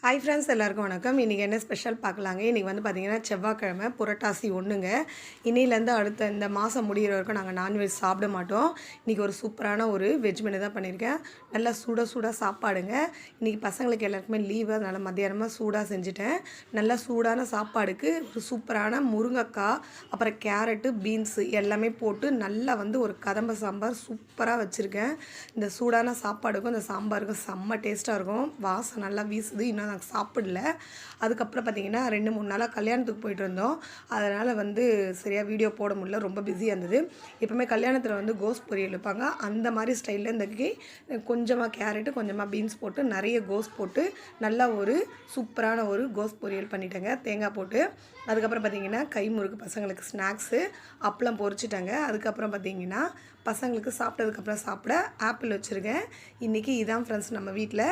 Hi friends எல்லாருக்கும் வணக்கம். இன்றைக்கி என்ன ஸ்பெஷல் பார்க்கலாங்க. இன்றைக்கி வந்து பார்த்திங்கன்னா செவ்வாய்க்கிழமை புரட்டாசி 1ங்க. இன்னிலேருந்து அடுத்த இந்த மாதம் முடிகிற வரைக்கும் நாங்கள் நான்வெஜ் சாப்பிட மாட்டோம். இன்றைக்கி ஒரு சூப்பரான ஒரு வெஜ் மெனு தான் பண்ணியிருக்கேன். நல்லா சூடாக சாப்பாடுங்க. இன்றைக்கி பசங்களுக்கு எல்லாருக்குமே லீவு, அதனால் மத்தியானமாக சூடாக செஞ்சுட்டேன். நல்லா சூடான சாப்பாடுக்கு ஒரு சூப்பரான முருங்கைக்காய், அப்புறம் கேரட்டு, பீன்ஸு எல்லாமே போட்டு நல்லா வந்து ஒரு கதம்ப சாம்பார் சூப்பராக வச்சுருக்கேன். இந்த சூடான சாப்பாடுக்கும் இந்த சாம்பாருக்கும் செம்ம டேஸ்ட்டாக இருக்கும். வாசம் நல்லா வீசுது. இன்னும் நாங்கள் சாப்பிடல. அதுக்கப்புறம் பார்த்திங்கன்னா 2-3 நாளாக கல்யாணத்துக்கு போயிட்டு இருந்தோம். அதனால் வந்து சரியாக வீடியோ போட முடியல, ரொம்ப பிஸியாக இருந்தது. எப்பவுமே கல்யாணத்தில் வந்து கோஸ் பொரியல் வைப்பாங்க, அந்த மாதிரி ஸ்டைலில் இன்றைக்கி கொஞ்சமாக கேரட்டு, கொஞ்சமாக பீன்ஸ் போட்டு நிறைய கோஸ் போட்டு நல்லா ஒரு சூப்பரான ஒரு கோஸ் பொரியல் பண்ணிட்டேங்க, தேங்காய் போட்டு. அதுக்கப்புறம் பார்த்திங்கன்னா கை முறுக்கு பசங்களுக்கு ஸ்நாக்ஸு, அப்பளம் பொரிச்சிட்டாங்க. அதுக்கப்புறம் பார்த்திங்கன்னா பசங்களுக்கு சாப்பிட்டதுக்கப்புறம் சாப்பிட ஆப்பிள் வச்சுருக்கேன். இன்றைக்கி இதான் ஃப்ரெண்ட்ஸ் நம்ம வீட்டில்.